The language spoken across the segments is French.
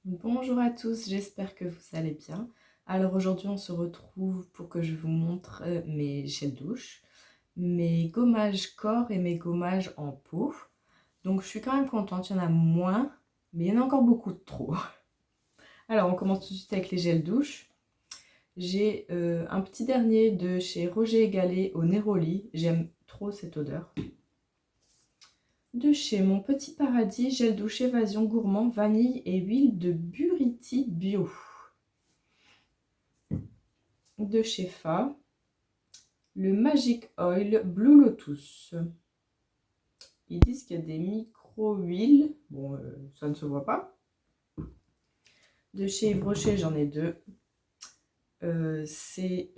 Bonjour à tous, j'espère que vous allez bien. Alors aujourd'hui on se retrouve pour que je vous montre mes gels douche, mes gommages corps et mes gommages en peau. Donc je suis quand même contente, il y en a moins, mais il y en a encore beaucoup de trop. Alors on commence tout de suite avec les gels douche. J'ai un petit dernier de chez Roger et Gallet au Neroli, j'aime trop cette odeur. De chez Mon Petit Paradis, gel douche évasion gourmand, vanille et huile de buriti bio. De chez Fa, le Magic Oil Blue Lotus. Ils disent qu'il y a des micro-huiles. Bon, ça ne se voit pas. De chez Yves Rocher, j'en ai deux. C'est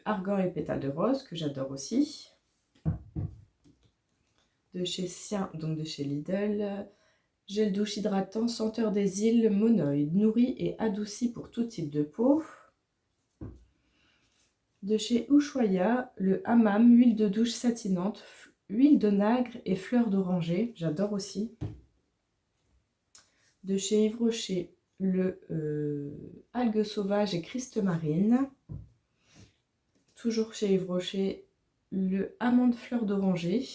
Argan et Pétales de Rose, que j'adore aussi. De chez Sien, donc de chez Lidl. Gel douche hydratant, senteur des îles, monoïde, nourri et adouci pour tout type de peau. De chez Ushuaïa, le hammam, huile de douche satinante, huile de nacre et fleurs d'oranger, j'adore aussi. De chez Yves Rocher, le algue sauvage et Christ marine. Toujours chez Yves Rocher, le amande fleur d'oranger.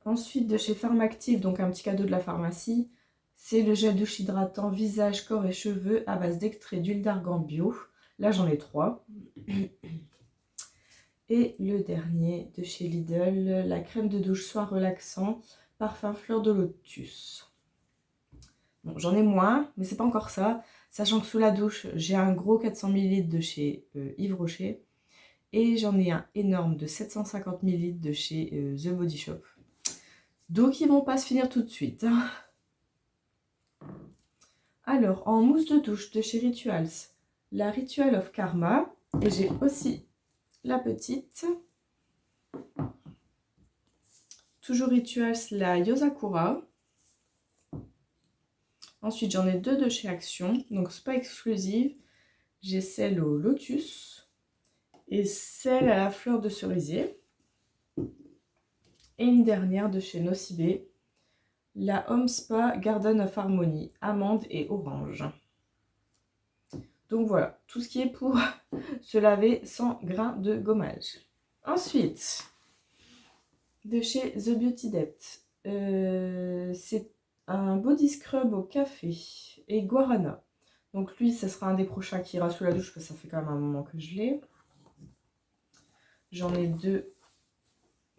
Ensuite, de chez Pharmactive, donc un petit cadeau de la pharmacie, c'est le gel douche hydratant visage, corps et cheveux à base d'extrait d'huile d'argan bio. Là, j'en ai 3. Et le dernier de chez Lidl, la crème de douche soin relaxant, parfum fleur de lotus. Bon, j'en ai moins, mais c'est pas encore ça. Sachant que sous la douche, j'ai un gros 400 ml de chez Yves Rocher. Et j'en ai un énorme de 750 ml de chez The Body Shop. Donc ils vont pas se finir tout de suite. Alors, en mousse de douche de chez Rituals, la Ritual of Karma. Et j'ai aussi la petite. Toujours Rituals, la Yosakura. Ensuite, j'en ai deux de chez Action. Donc, c'est pas exclusive. J'ai celle au lotus et celle à la fleur de cerisier. Et une dernière de chez Nocibé, la Home Spa Garden of Harmony, amande et orange. Donc voilà, tout ce qui est pour se laver sans grain de gommage. Ensuite, de chez The Beauty Depth, c'est un body scrub au café et guarana. Donc lui, ce sera un des prochains qui ira sous la douche parce que ça fait quand même un moment que je l'ai. J'en ai deux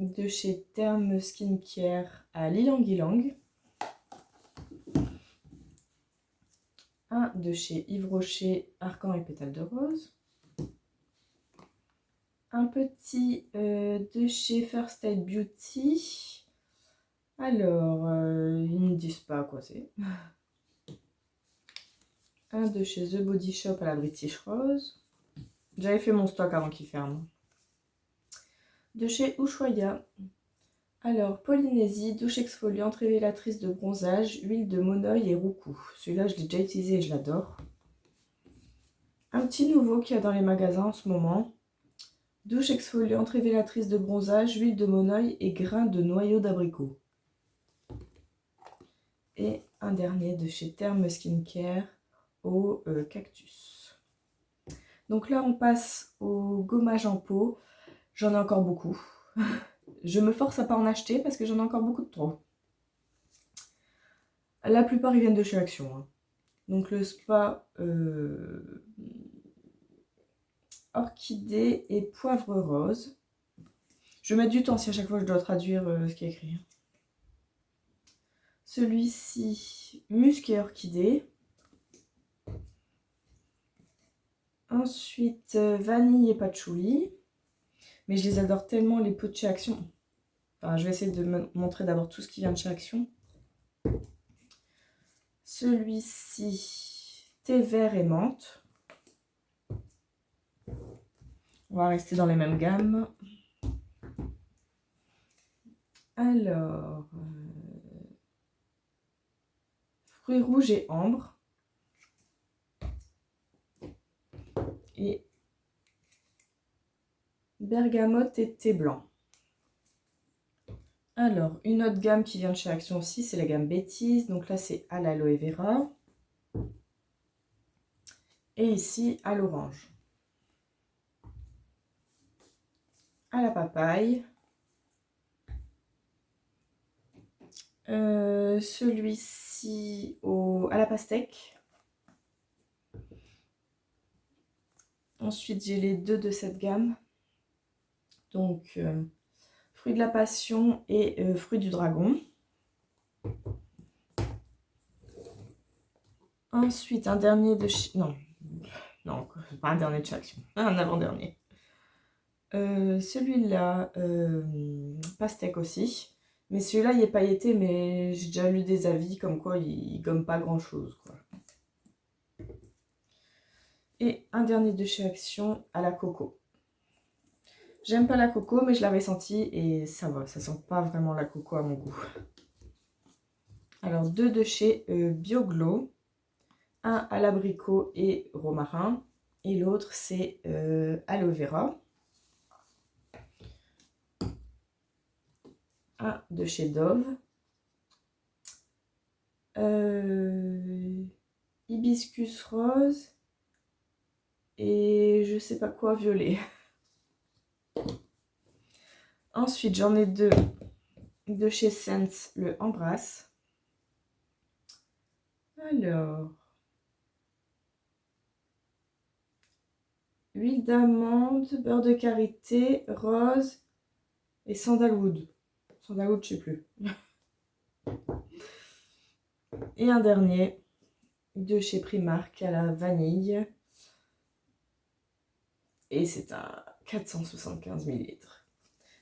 de chez Therme Skincare à Lilang-Ilang. Un de chez Yves Rocher, Argan et Pétales de Rose. Un petit de chez First Aid Beauty. Alors, ils ne disent pas à quoi c'est. Un de chez The Body Shop à la British Rose. J'avais fait mon stock avant qu'il ferme. De chez Ushuaïa. Alors, Polynésie, douche exfoliante, révélatrice de bronzage, huile de monoï et roucou. Celui-là, je l'ai déjà utilisé et je l'adore. Un petit nouveau qu'il y a dans les magasins en ce moment. Douche exfoliante, révélatrice de bronzage, huile de monoï et grains de noyau d'abricot. Et un dernier de chez Therme Skincare au cactus. Donc là, on passe au gommage en peau. J'en ai encore beaucoup. Je me force à pas en acheter parce que j'en ai encore beaucoup de trop. La plupart, ils viennent de chez Action. Hein. Donc le spa orchidée et poivre rose. Je vais mettre du temps si à chaque fois je dois traduire ce qui est écrit. Celui-ci, musc et orchidée. Ensuite, vanille et patchouli. Mais je les adore tellement, les pots de chez Action. Enfin, je vais essayer de me montrer d'abord tout ce qui vient de chez Action. Celui-ci, thé vert et menthe. On va rester dans les mêmes gammes. Alors, fruits rouges et ambre. Et bergamote et thé blanc. Alors, une autre gamme qui vient de chez Action aussi, c'est la gamme Bêtise. Donc là, c'est à l'aloe vera. Et ici, à l'orange. À la papaye. Celui-ci à la pastèque. Ensuite, j'ai les deux de cette gamme. Donc, fruit de la passion et fruit du dragon. Ensuite, un dernier de chez... Non, pas un dernier de chez Action. Un avant-dernier. Celui-là, pastèque aussi. Mais celui-là, il est pailleté, mais j'ai déjà lu des avis comme quoi il gomme pas grand-chose, quoi. Et un dernier de chez Action à la coco. J'aime pas la coco, mais je l'avais senti et ça va, ça sent pas vraiment la coco à mon goût. Alors, deux de chez Bioglo. Un à l'abricot et romarin. Et l'autre, c'est aloe vera. Un de chez Dove. Hibiscus rose. Et je sais pas quoi violet. Ensuite, j'en ai deux de chez Sense, le Embrasse. Alors, huile d'amande, beurre de karité, rose et sandalwood. Sandalwood, je sais plus. Et un dernier de chez Primark à la vanille. Et c'est un 475 ml.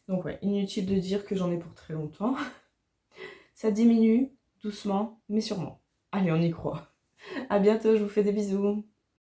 Donc ouais, inutile de dire que j'en ai pour très longtemps. Ça diminue doucement, mais sûrement. Allez, on y croit. À bientôt, je vous fais des bisous.